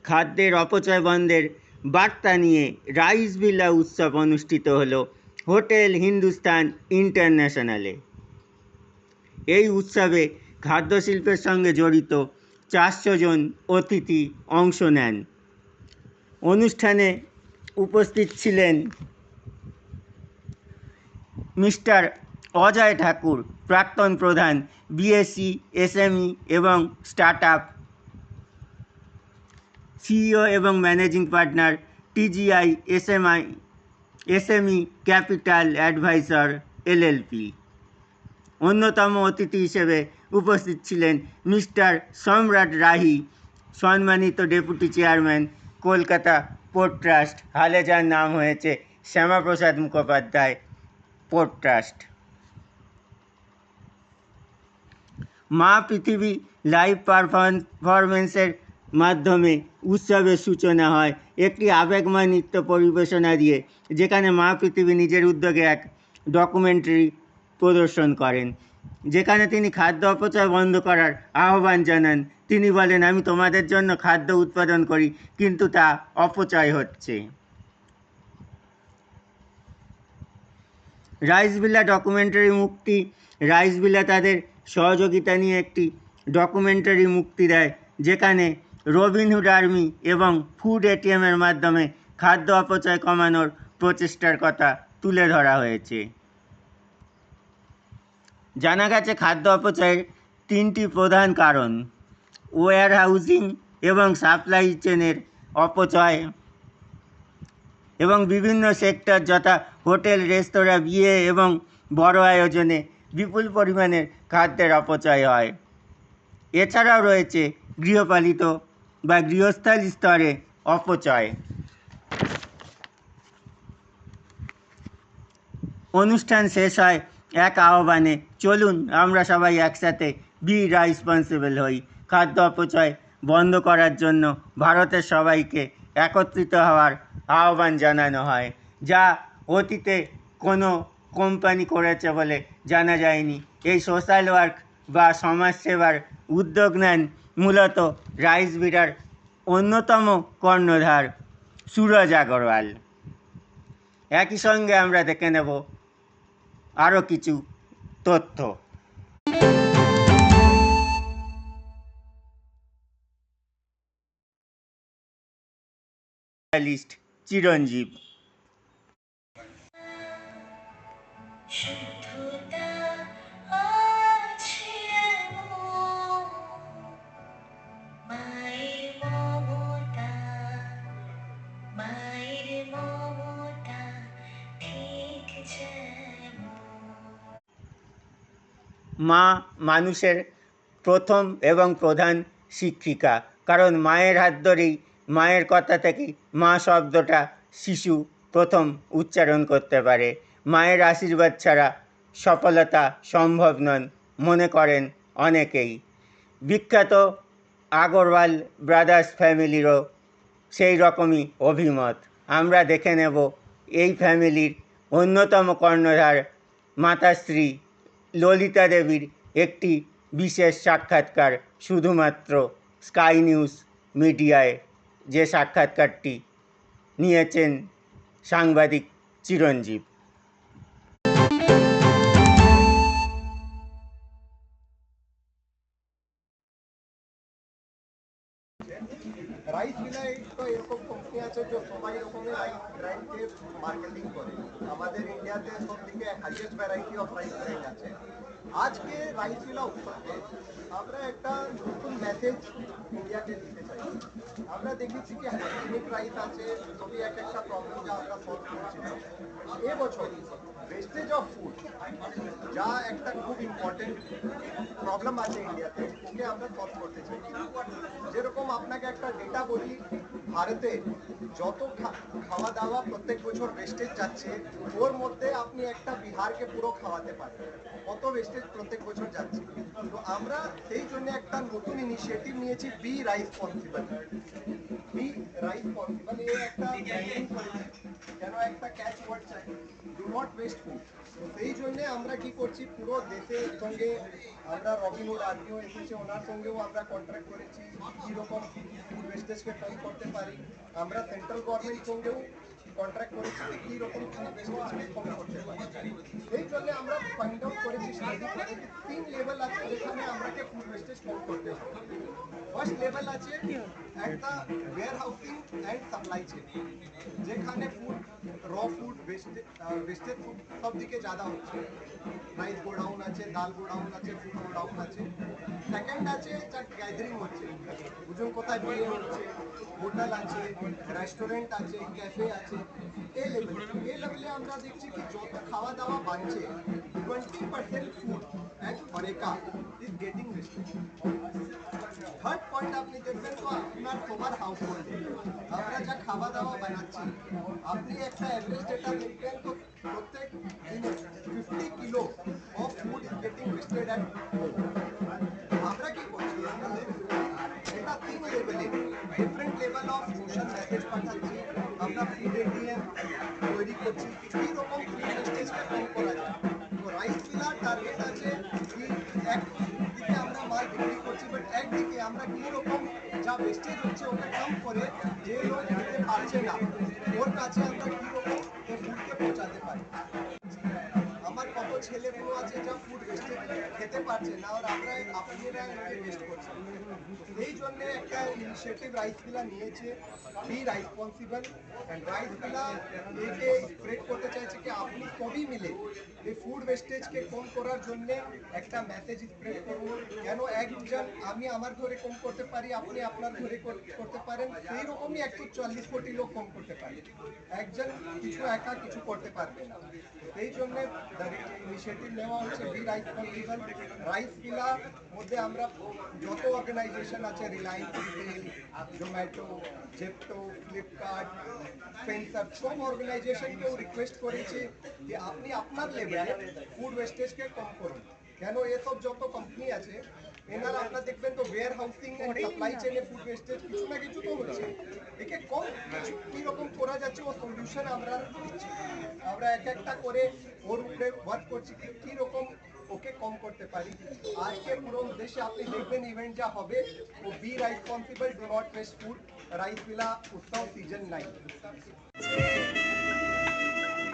খাদ্যের অপচয় বন্ধের বার্তা নিয়ে রাইস বিলা উৎসব অনুষ্ঠিত হলো হোটেল হিন্দুস্তান ইন্টারন্যাশনালে। এই উৎসবে খাদ্যশিল্পের সঙ্গে জড়িত 400 জন অতিথি অংশ নেন। অনুষ্ঠানে উপস্থিত ছিলেন মিস্টার অজয় ঠাকুর, প্রাক্তন প্রধান, বিএসসি এসএমই এবং স্টার্টআপ, সিইও এবং managing partner, TGI SME Capital Advisor LLP. অন্যতম অতিথি হিসেবে উপস্থিত ছিলেন মিস্টার সম্রাট রাহি, সম্মানিত deputy chairman, Kolkata Port Trust, হালে যার নাম হয়েছে শ্যামাপ্রসাদ মুখোপাধ্যায় পোর্ট ট্রাস্ট। মা পৃথিবী লাইভ পারফরমেন্সের মাধ্যমে উৎসবের সূচনা হয় একটি আবেগময় নৃত্য পরিবেশনা দিয়ে, যেখানে মা পৃথিবী নিজের উদ্যোগে এক ডকুমেন্টারি প্রদর্শন করেন, যেখানে তিনি খাদ্য অপচয় বন্ধ করার আহ্বান জানান। তিনি বলেন, আমি তোমাদের জন্য খাদ্য উৎপাদন করি, কিন্তু তা অপচয় হচ্ছে। রাইসভিলা ডকুমেন্টারি মুক্তি। রাইসভিলা তাদের সহযোগিতা নিয়ে একটি ডকুমেন্টারি মুক্তি দেয়, যেখানে রবিনহুড আর্মি এবং ফুড এটিএমের মাধ্যমে খাদ্য অপচয় কমানোর প্রচেষ্টার কথা তুলে ধরা হয়েছে। জানা গেছে খাদ্য অপচয়ের 3টি প্রধান কারণ: ওয়্যার হাউজিং এবং সাপ্লাই চেনের অপচয়, এবং বিভিন্ন সেক্টর যথা হোটেল, রেস্তোরাঁ, বিয়ে এবং বড় আয়োজনে বিপুল পরিমাণের খাদ্যের অপচয় হয়। এছাড়াও রয়েছে গৃহপালিত বা গৃহস্থালী স্তরে অপচয়। অনুষ্ঠান শেষ হয় এক আহ্বানে, চলুন আমরা সবাই একসাথে বি রেসপন্সিবল হই। খাদ্য অপচয় বন্ধ করার জন্য ভারতের সবাইকে একত্রিত হওয়ার আহ্বান জানানো হয়, যা অতীতে কোনো কোম্পানি করেছে বলে জানা যায়নি। এই সোশ্যাল ওয়ার্ক বা সমাজসেবার উদ্যোগ নেন মূলত রাইসভিলার অন্যতম কর্ণধার সুরজ আগরওয়াল। একই সঙ্গে আমরা দেখে নেব আরও কিছু তথ্য। চিরঞ্জীব। মা মানুষের প্রথম এবং প্রধান শিক্ষিকা, কারণ মায়ের হাত ধরেই, মায়ের কথা থেকেই মা শব্দটা শিশু প্রথম উচ্চারণ করতে পারে। মায়ের আশীর্বাদ ছাড়া সফলতা সম্ভব নন মনে করেন অনেকেই। বিখ্যাত আগরওয়াল ব্রাদার্স ফ্যামিলিরও সেই রকমই অভিমত। আমরা দেখে নেব এই ফ্যামিলির অন্যতম কর্ণধার মাতাশ্রী ললিতা দেবীর একটি বিশেষ সাক্ষাৎকার, শুধুমাত্র স্কাই নিউজ মিডিয়ায়, যে সাক্ষাৎকারটি নিয়েছেন সাংবাদিক চিরঞ্জীব। রাইসভিলা তো এরকম কোম্পানি আছে যে সবাই রকমের রাইসের মার্কেটিং করে। আমাদের ইন্ডিয়াতে সব থেকে highest variety of rice brand আছে। আজকে রাইসভিলা উৎসবে আমরা একটা নতুন মেসেজ ইন্ডিয়াকে দিতে চাই। আমরা দেখেছি কি হাইজেনিক রাইস আছে, সবই এক একটা প্রবলেম যা আমরা সলভ করছিলাম। এবছর ওয়েস্টেজ অফ ফুড, যা একটা খুব ইম্পর্টেন্ট প্রবলেম আছে ইন্ডিয়াতে, ওকে আমরা সলভ করতে চাই। যেরকম আপনাকে একটা ডেটা বলি, ভারতে যত খাওয়া দাওয়া প্রত্যেক বছর ওয়েস্টেজ যাচ্ছে, ওর মধ্যে আপনি একটা বিহারকে পুরো খাওয়াতে পারেন, কত ওয়েস্টেজ প্রত্যেক বছর যাচ্ছে। তো আমরা সেই জন্য একটা নতুন ইনিশিয়েটিভ নিয়েছি, বি রেসপন্সিবল। বি রেসপন্সিবল এই একটা ব্র্যান্ডিং করেছি, যেন একটা ক্যাচ ওয়ার্ড চাই, ডু নট ওয়েস্ট ফুড। তো সেই জন্য আমরা কি করছি, পুরো দেশের সঙ্গে আমরা রবিনহুড আর্মিও এসেছে, ওনার সঙ্গেও আমরা কন্ট্রাক্ট করেছি কীরকম ফুড ওয়েস্টেজকে কম করতে পারি। আমরা সেন্ট্রাল গভর্নমেন্ট সঙ্গেও কন্ট্রাক্ট করেছি যে কীরকম ফুড ওয়েস্টেজকে কম করতে পারি। এই জন্য আমরা ফাইন্ড আউট করেছি, স্টাডি করে যে 3 লেভেল আছে যেখানে আমরাকে ফুড ওয়েস্টেজ কম করতে হবে। ফার্স্ট লেভেল আছে at the warehousing and supply chain, যেখানে ফুড ফুড ওয়েস্টেজ সব দিকে ज़्यादा হচ্ছে। রাইস গোডাউন আছে, ডাল গোডাউন আছে, ফুড গোডাউন আছে। সেকেন্ড আছে যা গ্যাদারিং হচ্ছে, বুঝুন কোথায় বিয়ে হচ্ছে, হোটেল আছে, রেস্টুরেন্ট আছে, ক্যাফে আছে। এই লেভেলে আমরা দেখছি কি যত খাওয়া দাওয়া বাড়ছে 20% food at Horeca is getting wasted. Third point আপনি দেখবেন তো আপনার সবার হাউস হোল্ডে আমরা যা খাওয়া দাওয়া বানাচ্ছি, আপনি একটা অ্যাভারেজ ডেটা দেখবেন তো প্রত্যেক দিনে 50 kilo of food is getting wasted at home. আমরা কি করছি, এটা 3 লেভেলে different level of social message পাঠাচ্ছি, আমরা ফুড এটিএম তৈরি করছি কী রকম ফুড ওয়েস্টেজকে কম করা যায়। তো রাইস মিলার টার্গেট আছে কি একদিকে আমরা মাল বিক্রি করছি, বাট একদিকে আমরা কীরকম যা ওয়েস্টেজ হচ্ছে ওকে কম করে যে লোক দিতে পারছে না ওর কাছে আমরা কীরকম এই ফুডকে পৌঁছাতে পারি। আমার কত ছেলেগুলো আছে যা ফুড ওয়েস্টেজ খেতে পারছে না, আর আপনারা এটাকে ওয়েস্ট করছেন। এই জন্য একটা ইনিশিয়েটিভ রাইস মিলা নিয়েছে, বি রেসপন্সিবল অ্যান্ড রাইস মিলা একে স্প্রেড করতে চাইছে কি আপনি সবই মিলে এই ফুড ওয়েস্টেজকে কম করার জন্য একটা মেসেজ স্প্রেড করুন। কেন একজন আমি আমার ঘরে কম করতে পারি, আপনি আপনার ঘরে করতে পারেন, সেই রকমই 140 কোটি লোক কম করতে পারে, একজন কিছু একা কিছু করতে পারবে না। এই জন্য ইনিশিয়েটিভ নেওয়া হচ্ছে বি রেসপন্সিবল রাইস মিলার মধ্যে আমরা যত অর্গানাইজেশন আছে, Reliance retail, Zomato, Zepto, Flipkart, Spencer, সব অর্গানাইজেশনকেও রিকোয়েস্ট করেছি যে আপনি আপনার লেভেলে ফুড ওয়েস্টেজকে কম করুন। কেন এসব যত কোম্পানি আছে এনারা আপনারা দেখবেন তো ওয়্যার হাউসিং এন্ড সাপ্লাই চেনে ফুড ওয়েস্টেজ কিছু না কিছু তো হচ্ছে, একে কম কীরকম করা যাচ্ছে ও সলিউশন আমরা দিচ্ছি। আমরা এক একটা করে ওর উপরে ওয়ার্ক করছি কীরকম ওকে কম করতে পারি। আজকে পুরো দেশে আপনি দেখবেন ইভেন্ট যা হবে ও be responsible do not waste food rice मिला उत्सव सीजन 9।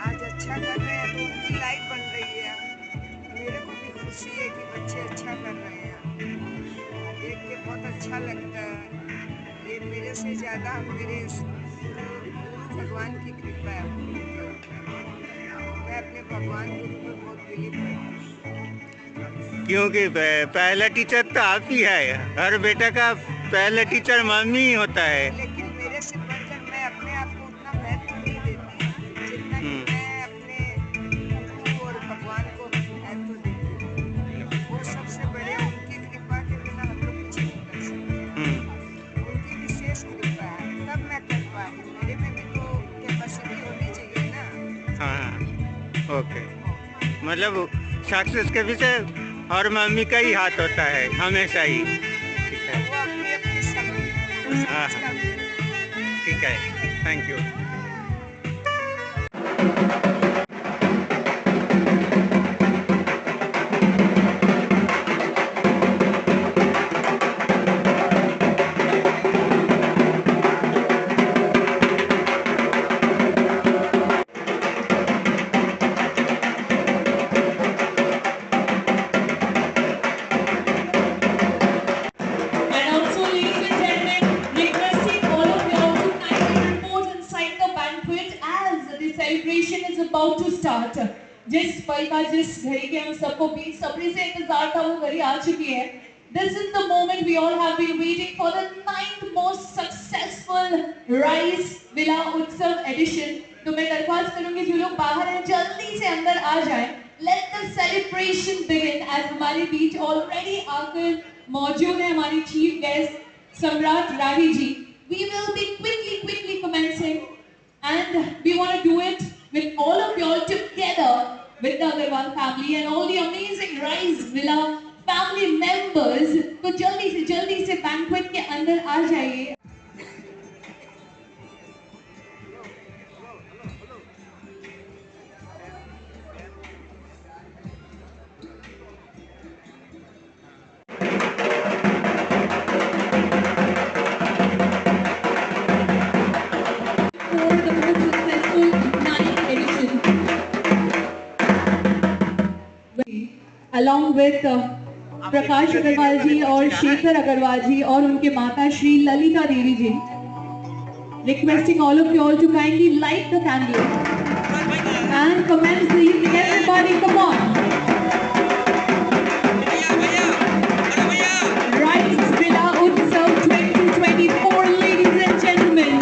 आज अच्छा कर रहे हैं तो उनकी लाइफ बन रही है। मेरे को भी खुशी है कि बच्चे अच्छा कर रहे हैं, देख के बहुत अच्छा लगता है। ये मेरे से ज़्यादा मेरे गुरु भगवान की कृपा है। मैं अपने भगवान गुरु पर बहुत बिलीव करती हूँ। क्योंकि पहला टीचर तो आप ही है, हर बेटा का पहला टीचर मम्मी ही होता है। लेकिन मेरे से बढ़कर मैं अपने आप को उतना महत्व नहीं देती जितना कि मैं अपने गुरु और भगवान को महत्व देती हूँ। वो सबसे बड़े, उनकी कृपा के बिना हम लोग कुछ नहीं कर सकते। उनकी विशेष कृपा है तब मैं कर पा रही हूँ। मेरे में भी तो कैपेसिटी होनी चाहिए ना। हाँ, ओके, मतलब सक्सेस के पीछे और मम्मी का ही हाथ होता है हमेशा ही। ठीक है, वो अपनी अपनी समय हाँ, ठीक है, thank you. And also, ladies and gentlemen, requesting all of you all to kindly report inside the banquet as the celebration is about to start. जिस पल का, जिस घड़ी के हम सबको बेसब्री से इंतजार था, वो घड़ी आ चुकी है. This is the moment we all have been waiting for, the 9th most successful Rice Villa Utsav edition. तो मैं दरख्वास्त करूंगी जो लोग बाहर हैं जल्दी से अंदर आ जाएं. Let the celebration begin as हमारे बीच already आकर मौजूद है हमारी चीफ गेस्ट सम्राट राही जी. We will be quickly commencing and we want to do it with all of you all together with the Agarwal family and all the amazing Rice Villa family members. तो जल्दी से banquet के अंदर आ जाइए. along with Prakash Agarwal जी और शेखर अग्रवाल जी और उनके माता श्री ललिता देवी जी. Requesting all of you all to kindly light the candle and commence the evening. Everybody, come on. Rice Villa Utsav 2024, ladies and gentlemen.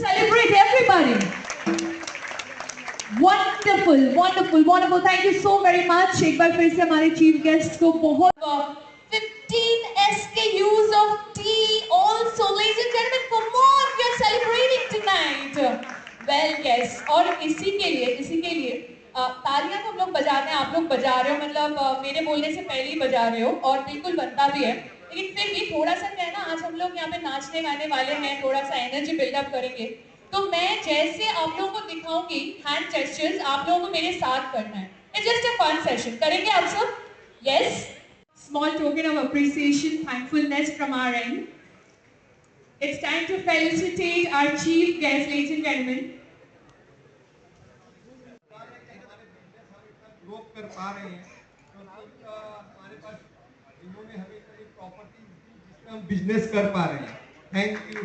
Celebrate everybody. Wonderful, wonderful, wonderful. Thank you so very much. एक बार फिर से हमारे chief guest को बहुत 15 SKUs of tea also, ladies and gentlemen. Come on, we are celebrating tonight. Well, yes. और इसी के लिए तालियां तो हम लोग बजाते हैं, आप लोग बजा रहे हो, मतलब मेरे बोलने से पहले ही बजा रहे हो और बिल्कुल बनता भी है. लेकिन फिर भी थोड़ा सा क्या है ना, आज हम लोग यहाँ पे नाचने गाने वाले हैं, थोड़ा सा एनर्जी बिल्डअप करेंगे. तो मैं जैसे आप लोगों को दिखाऊंगी हैंड जेस्चर्स, आप लोगों को मेरे साथ करना है. It's just a fun session. करेंगे आप सब? Yes. Small token of appreciation, thankfulness from our end. It's time to felicitate our chief guest, ladies and gentlemen. रोक कर पा रहे हैं क्योंकि हमारे पास इन्होंने हमें इतनी प्रॉपर्टी जिससे हम बिजनेस कर पा रहे हैं. Thank you.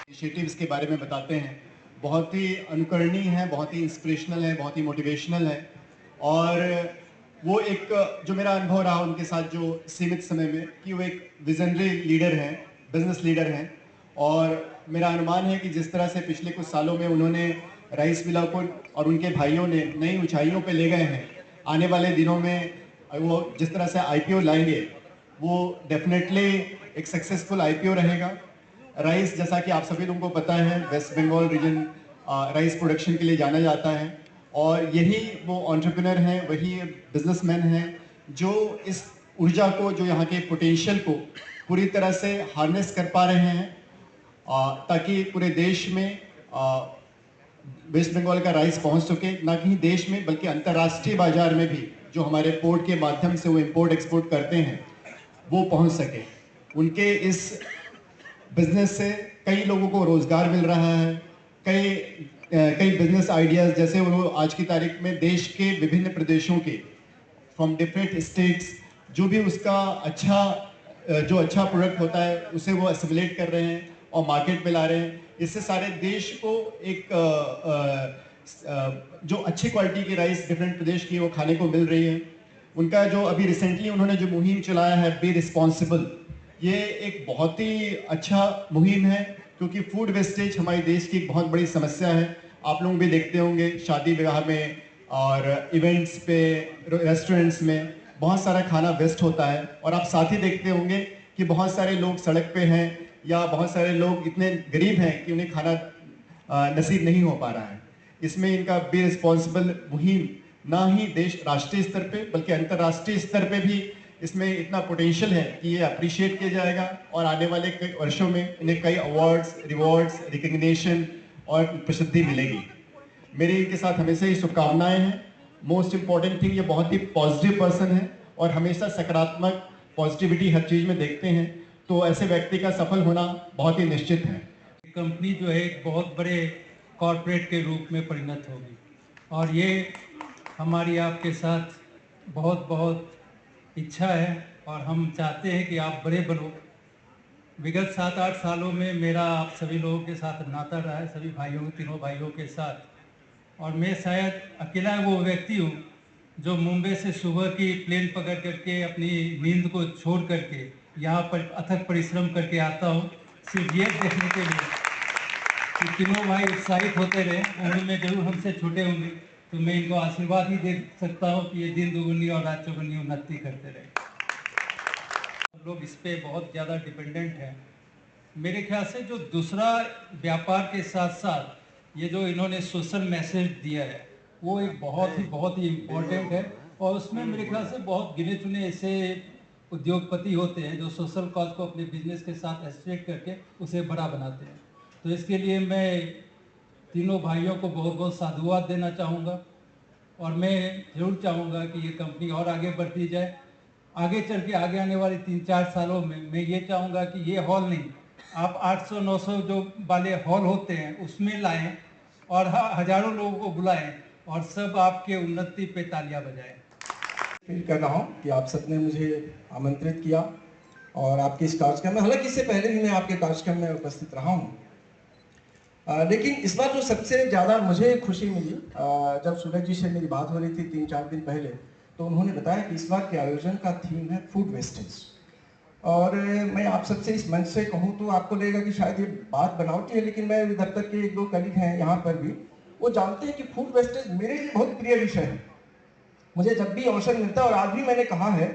इनिशिएटिव्स के बारे में बताते हैं. बहुत ही अनुकरणीय है, बहुत ही इंस्पिरेशनल है, बहुत ही मोटिवेशनल है. और वो एक जो मेरा अनुभव रहा उनके साथ जो सीमित समय में, कि वो एक विजनरी लीडर हैं, बिजनेस लीडर हैं. और मेरा अनुमान है कि जिस तरह से पिछले कुछ सालों में उन्होंने राइस विला को और उनके भाइयों ने नई ऊंचाइयों पे ले गए हैं, आने वाले दिनों में वो जिस तरह से आईपीओ लाएंगे वो डेफिनेटली एक सक्सेसफुल आईपीओ रहेगा. राइस, जैसा कि आप सभी लोगों को पता है, West Bengal region rice production के लिए जाना जाता है. और यही वो एंटरप्रेन्योर हैं, वही बिजनेसमैन हैं जो इस ऊर्जा को, जो यहाँ के पोटेंशियल को पूरी तरह से हार्नेस कर पा रहे हैं, ताकि पूरे देश में वेस्ट बंगाल का राइस पहुँच सके. ना कि देश में बल्कि अंतर्राष्ट्रीय बाजार में भी जो हमारे पोर्ट के माध्यम से वो इंपोर्ट एक्सपोर्ट करते हैं वो पहुँच सके. उनके इस बिजनेस से कई लोगों को रोजगार मिल रहा है. कई बिजनेस आइडियाज़, जैसे वो आज की तारीख में देश के विभिन्न प्रदेशों के फ्रॉम डिफरेंट स्टेट्स जो भी उसका अच्छा प्रोडक्ट होता है उसे वो असिमुलेट कर रहे हैं और मार्केट में ला रहे हैं. इससे सारे देश को एक जो अच्छी क्वालिटी की राइस डिफरेंट प्रदेश की वो खाने को मिल रही है. उनका जो अभी रिसेंटली उन्होंने जो मुहिम चलाया है, बी रिस्पॉन्सिबल, ये एक बहुत ही अच्छा मुहिम है, क्योंकि फूड वेस्टेज हमारे देश की एक बहुत बड़ी समस्या है. आप लोग भी देखते होंगे शादी विवाह में और इवेंट्स पे, रेस्टोरेंट्स में बहुत सारा खाना वेस्ट होता है. और आप साथ ही देखते होंगे कि बहुत सारे लोग सड़क पे हैं या बहुत सारे लोग इतने गरीब हैं कि उन्हें खाना नसीब नहीं हो पा रहा है. इसमें इनका बी रिस्पॉन्सिबल मुहिम ना ही राष्ट्रीय स्तर पे बल्कि अंतर्राष्ट्रीय स्तर पे भी इसमें इतना पोटेंशियल है कि ये अप्रिशिएट किया जाएगा. और आने वाले कई वर्षों में इन्हें कई अवार्ड्स, रिवॉर्ड्स, रिकग्निशन और प्रसिद्धि मिलेगी. मेरी इनके साथ हमेशा ही शुभकामनाएं हैं. मोस्ट इम्पॉर्टेंट थिंग, ये बहुत ही पॉजिटिव पर्सन है और हमेशा सकारात्मक पॉजिटिविटी हर चीज़ में देखते हैं. तो ऐसे व्यक्ति का सफल होना बहुत ही निश्चित है. कंपनी जो है एक बहुत बड़े कॉरपोरेट के रूप में परिणत होगी और ये हमारी आपके साथ बहुत बहुत इच्छा है और हम चाहते हैं कि आप बड़े बनो. विगत 7-8 सालों में मेरा आप सभी लोगों के साथ नाता रहा है, सभी भाइयों, तीनों भाइयों के साथ. और मैं शायद अकेला वो व्यक्ति हूँ जो मुंबई से सुबह की प्लेन पकड़ करके अपनी नींद को छोड़ करके यहाँ पर अथक परिश्रम करके आता हूँ, सिर्फ ये देखने के लिए कि तीनों भाई उत्साहित होते रहे. उम्र में जरूर हमसे छोटे होंगे, तो मैं इनको आशीर्वाद ही दे सकता हूँ कि ये दिन दुगुनी और रात चौगुनी उन्नति करते रहे. हम लोग इस पे बहुत ज़्यादा डिपेंडेंट हैं. मेरे ख्याल से जो दूसरा व्यापार के साथ साथ ये जो इन्होंने सोशल मैसेज दिया है वो एक बहुत ही इम्पोर्टेंट है. और उसमें मेरे ख्याल से बहुत गिने चुने ऐसे उद्योगपति होते हैं जो सोशल कॉज को अपने बिजनेस के साथ एसोसिएट करके उसे बड़ा बनाते हैं. तो इसके लिए मैं तीनों भाइयों को बहुत बहुत साधुवाद देना चाहूँगा और मैं जरूर चाहूँगा कि ये कंपनी और आगे बढ़ती जाए। आगे चल के आगे आने वाले 3-4 सालों में मैं ये चाहूँगा कि ये हॉल नहीं, आप 800-900 जो वाले हॉल होते हैं उसमें लाएं और हजारों लोगों को बुलाएं और सब आपके उन्नति पे तालियां बजाएं। फील कर रहा हूँ कि आप सबने मुझे आमंत्रित किया और आपके इस कार्यक्रम में, हालांकि इससे पहले भी मैं आपके कार्यक्रम में उपस्थित रहा हूँ, लेकिन इस बार जो सबसे ज़्यादा मुझे खुशी मिली, जब सूरज जी से मेरी बात हो रही थी 3-4 दिन पहले, तो उन्होंने बताया कि इस बार के आयोजन का थीम है फूड वेस्टेज। और मैं आप सबसे इस मंच से कहूँ तो आपको लगेगा कि शायद ये बात बनावटी है, लेकिन मैं दफ्तर के 1-2 कलीग हैं यहाँ पर भी, वो जानते हैं कि फूड वेस्टेज मेरे लिए बहुत प्रिय विषय है। मुझे जब भी अवसर मिलता है, और आज भी मैंने कहा है,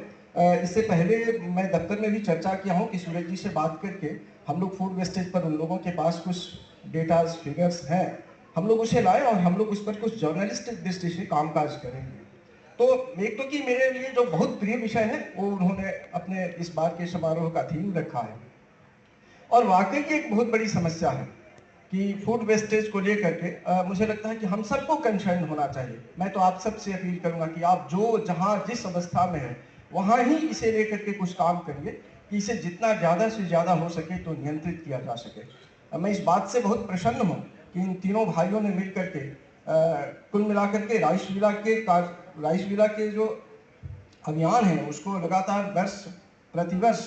इससे पहले मैं दफ्तर में भी चर्चा किया हूँ कि सूरज जी से बात करके हम लोग फूड वेस्टेज पर, उन लोगों के पास कुछ डेटाज फिगर्स हैं, हम लोग उसे लाएं और हम लोग उस पर कुछ जर्नलिस्टिक दृष्टि से कामकाज करेंगे। तो एक तो कि मेरे लिए जो बहुत प्रिय विषय है वो उन्होंने अपने इस बार के समारोह का थीम रखा है। और वाकई की एक बहुत बड़ी समस्या है कि फूड वेस्टेज को लेकर के मुझे लगता है कि हम सबको कंसर्न होना चाहिए। मैं तो आप सबसे अपील करूंगा कि आप जो जहां जिस अवस्था में है वहां ही इसे लेकर के कुछ काम करिए कि इसे जितना ज़्यादा से ज़्यादा हो सके तो नियंत्रित किया जा सके। मैं इस बात से बहुत प्रसन्न हूँ कि इन तीनों भाइयों ने मिल करके कुल मिलाकर के राइसविला के जो अभियान है उसको लगातार वर्ष प्रतिवर्ष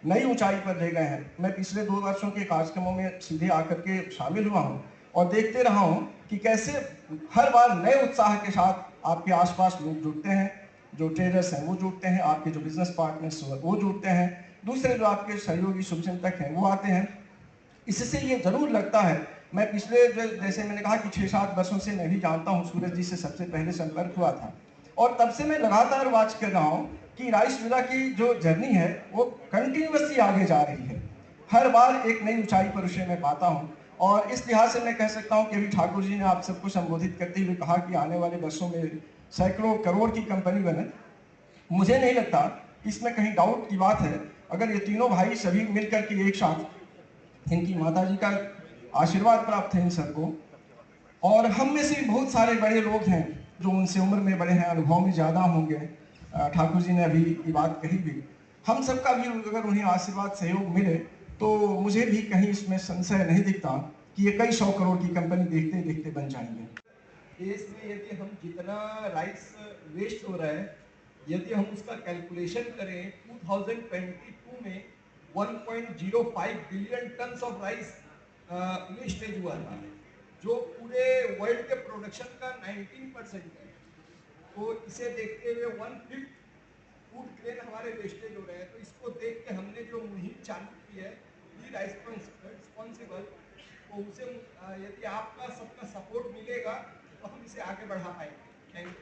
नई ऊंचाई पर ले गए हैं। मैं पिछले 2 वर्षों के कार्यक्रमों में सीधे आकर के शामिल हुआ हूं और देखते रहा हूं कि कैसे हर बार नए उत्साह के साथ आपके आसपास लोग जुड़ते हैं, जो ट्रेडर्स हैं वो जुड़ते हैं, आपके जो बिजनेस पार्टनर्स वो जुड़ते हैं, दूसरे जो आपके सहयोगी शुभचिंतक हैं वो आते हैं। इससे ये जरूर लगता है, मैं पिछले जैसे मैंने कहा कि 6-7 वर्षों से मैं भी जानता हूँ, सूरज जी से सबसे पहले संपर्क हुआ था और तब से मैं लगातार वॉच कर रहा हूँ कि राइसविला की जो जर्नी है वो कंटिन्यूअसली आगे जा रही है। हर बार एक नई ऊंचाई पर उसे मैं पाता हूँ और इस लिहाज से मैं कह सकता हूँ कि अभी ठाकुर जी ने आप सबको संबोधित करते हुए कहा कि आने वाले वर्षों में सैकड़ों करोड़ की कंपनी बने। मुझे नहीं लगता इसमें कहीं डाउट की बात है। अगर ये तीनों भाई सभी मिलकर के एक साथ, इनकी माता जी का आशीर्वाद प्राप्त है इन सबको, और हम में से भी बहुत सारे बड़े लोग हैं जो उनसे उम्र में बड़े हैं, अनुभव में ज़्यादा होंगे, ठाकुर जी ने अभी ये बात कही भी, हम सबका भी अगर उन्हें आशीर्वाद सहयोग मिले तो मुझे भी कहीं इसमें संशय नहीं दिखता कि ये कई 100 करोड़ की कंपनी देखते देखते बन जाएंगे। देश में यदि हम जितना राइस वेस्ट हो रहा है, यदि हम उसका कैलकुलेशन करें, 2022 में 1.05 billion ton of rice wastage हुआ था, जो पूरे वर्ल्ड के प्रोडक्शन का 19% है। तो इसे देखते हुए 1/5 फूड ग्रेन हमारे वेस्टेज हो रहे हैं। तो इसको देख के हमने जो मुहिम चालू की है बी रिस्पॉन्सिबल, तो उसे यदि आपका सबका सपोर्ट मिलेगा तो हम इसे आगे बढ़ा पाएंगे। Thank you.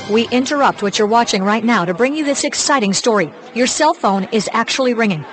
We interrupt what you're watching right now to bring you this exciting story. Your cell phone is actually ringing.